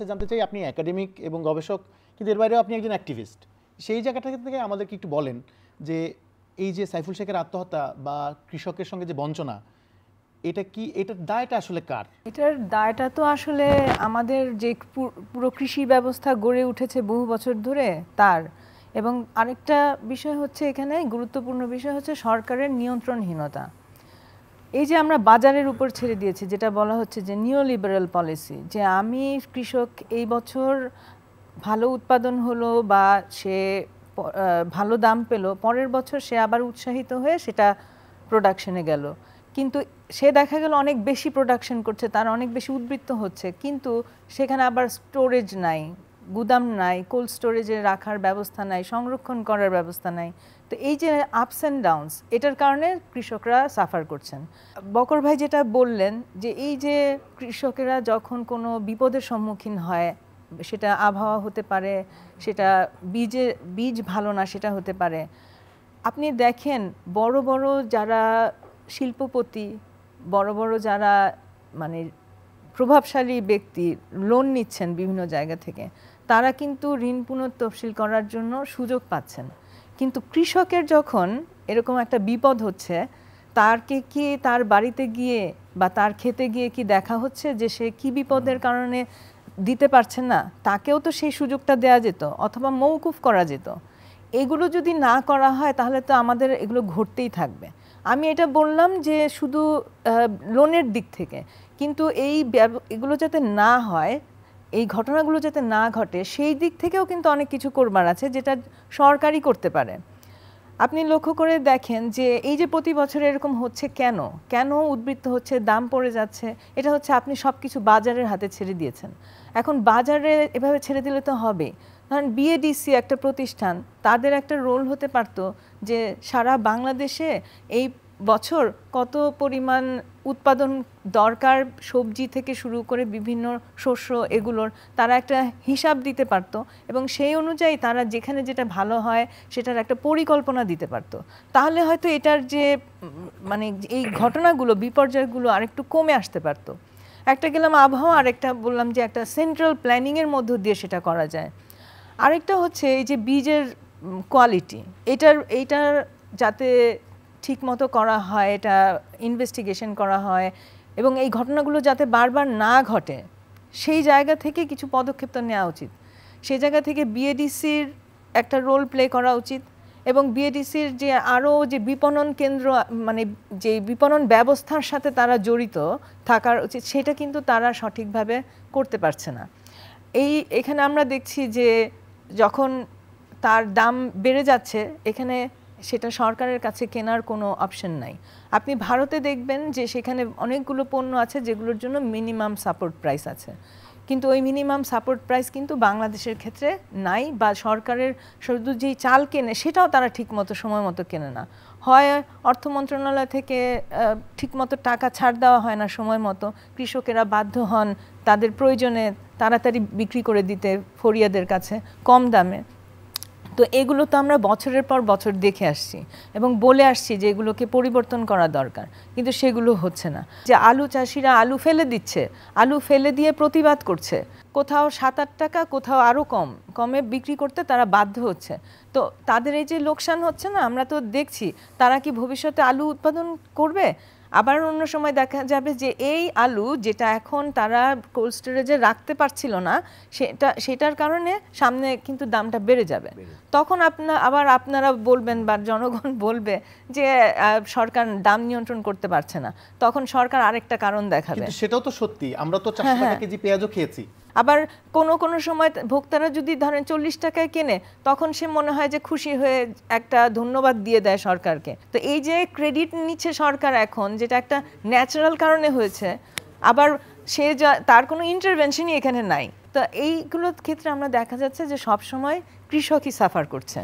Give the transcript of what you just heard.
জানতে চাই আপনি একাডেমিক এবং গবেষক, কিন্তু এর বাইরেও আপনি একজন অ্যাক্টিভিস্ট। সেই জায়গাটা থেকে আমাদেরকে একটু বলেন যে এই যে সাইফুল শেখের আত্মহত্যা বা কৃষকের সঙ্গে যে বঞ্চনা, এটা কি, এটার দায়টা আসলে কার? এটার দায়টা তো আসলে আমাদের যে পুরো কৃষি ব্যবস্থা গড়ে উঠেছে বহু বছর ধরে তার। এবং আরেকটা বিষয় হচ্ছে, এখানে গুরুত্বপূর্ণ বিষয় হচ্ছে সরকারের নিয়ন্ত্রণহীনতা। এই যে আমরা বাজারের উপর ছেড়ে দিয়েছি, যেটা বলা হচ্ছে যে নিও লিবারেল পলিসি, যে আমি কৃষক এই বছর ভালো উৎপাদন হলো বা সে ভালো দাম পেলো, পরের বছর সে আবার উৎসাহিত হয়ে সেটা প্রোডাকশনে গেল, কিন্তু সে দেখা গেল অনেক বেশি প্রোডাকশন করছে, তার অনেক বেশি উদ্বৃত্ত হচ্ছে, কিন্তু সেখানে আবার স্টোরেজ নাই, গুদাম নাই, কোল্ড স্টোরেজে রাখার ব্যবস্থা নাই, সংরক্ষণ করার ব্যবস্থা নাই। তো এই যে আপস অ্যান্ড ডাউনস, এটার কারণে কৃষকরা সাফার করছেন। বকর ভাই যেটা বললেন যে এই যে কৃষকেরা যখন কোনো বিপদের সম্মুখীন হয়, সেটা আবহাওয়া হতে পারে, সেটা বীজ ভালো না সেটা হতে পারে। আপনি দেখেন বড় বড় যারা শিল্পপতি, বড় বড় যারা মানে প্রভাবশালী ব্যক্তি লোন নিচ্ছেন বিভিন্ন জায়গা থেকে, তারা কিন্তু ঋণ পুনঃতফসিল করার জন্য সুযোগ পাচ্ছেন। কিন্তু কৃষকের যখন এরকম একটা বিপদ হচ্ছে, তারকে কি তার বাড়িতে গিয়ে বা তার খেতে গিয়ে কি দেখা হচ্ছে যে সে কি বিপদের কারণে দিতে পারছেন না? তাকেও তো সেই সুযোগটা দেওয়া যেত, অথবা মওকুফ করা যেত। এগুলো যদি না করা হয় তাহলে তো আমাদের এগুলো ঘটতেই থাকবে। আমি এটা বললাম যে শুধু লোনের দিক থেকে, কিন্তু এগুলো যাতে না হয়, এই ঘটনাগুলো যাতে না ঘটে, সেই দিক থেকেও কিন্তু অনেক কিছু করবার আছে, যেটা সরকারই করতে পারে। আপনি লক্ষ্য করে দেখেন যে এই যে প্রতি বছর এরকম হচ্ছে, কেন উদ্বৃত্ত হচ্ছে, দাম পড়ে যাচ্ছে, এটা হচ্ছে আপনি সব কিছু বাজারের হাতে ছেড়ে দিয়েছেন। এখন বাজারে এভাবে ছেড়ে দিলে তো হবে। ধরেন বিএডিসি একটা প্রতিষ্ঠান, তাদের একটা রোল হতে পারতো যে সারা বাংলাদেশে এই বছর কত পরিমাণ উৎপাদন দরকার, সবজি থেকে শুরু করে বিভিন্ন শস্য, এগুলোর তারা একটা হিসাব দিতে পারত, এবং সেই অনুযায়ী তারা যেখানে যেটা ভালো হয় সেটার একটা পরিকল্পনা দিতে পারত। তাহলে হয়তো এটার যে মানে এই ঘটনাগুলো, বিপর্যয়গুলো আরেকটু কমে আসতে পারত। একটা গেলাম আবহাওয়া, আরেকটা বললাম যে একটা সেন্ট্রাল প্ল্যানিংয়ের মধ্য দিয়ে সেটা করা যায়। আরেকটা হচ্ছে এই যে বীজের কোয়ালিটি, এইটার যাতে ঠিক মতো করা হয়, এটা ইনভেস্টিগেশন করা হয়, এবং এই ঘটনাগুলো যাতে বারবার না ঘটে, সেই জায়গা থেকে কিছু পদক্ষেপ তো নেওয়া উচিত। সেই জায়গা থেকে বিএডিসির একটা রোল প্লে করা উচিত, এবং বিএডিসির যে আরও যে বিপণন কেন্দ্র, মানে যে বিপণন ব্যবস্থার সাথে তারা জড়িত থাকার উচিত, সেটা কিন্তু তারা সঠিকভাবে করতে পারছে না। এখানে আমরা দেখছি যে যখন তার দাম বেড়ে যাচ্ছে, এখানে সেটা সরকারের কাছে কেনার কোনো অপশন নাই। আপনি ভারতে দেখবেন যে সেখানে অনেকগুলো পণ্য আছে যেগুলোর জন্য মিনিমাম সাপোর্ট প্রাইস আছে, কিন্তু ওই মিনিমাম সাপোর্ট প্রাইস কিন্তু বাংলাদেশের ক্ষেত্রে নাই, বা সরকারের শুধু যেই চাল কেনে সেটাও তারা ঠিকমতো সময় মতো কেনে না। হয় অর্থ মন্ত্রণালয় থেকে ঠিকমতো টাকা ছাড় দেওয়া হয় না সময় মতো, কৃষকেরা বাধ্য হন তাদের প্রয়োজনে তাড়াতাড়ি বিক্রি করে দিতে ফরিয়াদের কাছে কম দামে। তো এগুলো তো আমরা বছরের পর বছর দেখে আসছি এবং বলে আসছি যে এগুলোকে পরিবর্তন করা দরকার, কিন্তু সেগুলো হচ্ছে না। যে আলু চাষিরা আলু ফেলে দিচ্ছে, আলু ফেলে দিয়ে প্রতিবাদ করছে, কোথাও 7-8 টাকা, কোথাও আরও কমে বিক্রি করতে তারা বাধ্য হচ্ছে। তো তাদের এই যে লোকসান হচ্ছে না, আমরা তো দেখছি, তারা কি ভবিষ্যতে আলু উৎপাদন করবে? আবার অন্য সময় দেখা যাবে যে এই আলু যেটা এখন তারা কোল্ড স্টোরেজে রাখতে পারছিল না, সেটার কারণে সামনে কিন্তু দামটা বেড়ে যাবে। তখন আপনারা বলবেন বা জনগণ বলবে যে সরকার দাম নিয়ন্ত্রণ করতে পারছে না, তখন সরকার আরেকটা কারণ দেখাবে। সেটাও তো সত্যি, আমরা তো 400 টাকা কেজি পেঁয়াজও খেয়েছি। আবার কোনো সময় ভোক্তারা যদি ধরেন 40 টাকায় কেনে, তখন সে মনে হয় যে খুশি হয়ে একটা ধন্যবাদ দিয়ে দেয় সরকারকে। তো এই যে ক্রেডিট নিচ্ছে সরকার এখন, যেটা একটা ন্যাচারাল কারণে হয়েছে, আবার তার কোনো ইন্টারভেনশনই এখানে নাই। তো এইগুলোর ক্ষেত্রে আমরা দেখা যাচ্ছে যে সবসময় কৃষকই সাফার করছে।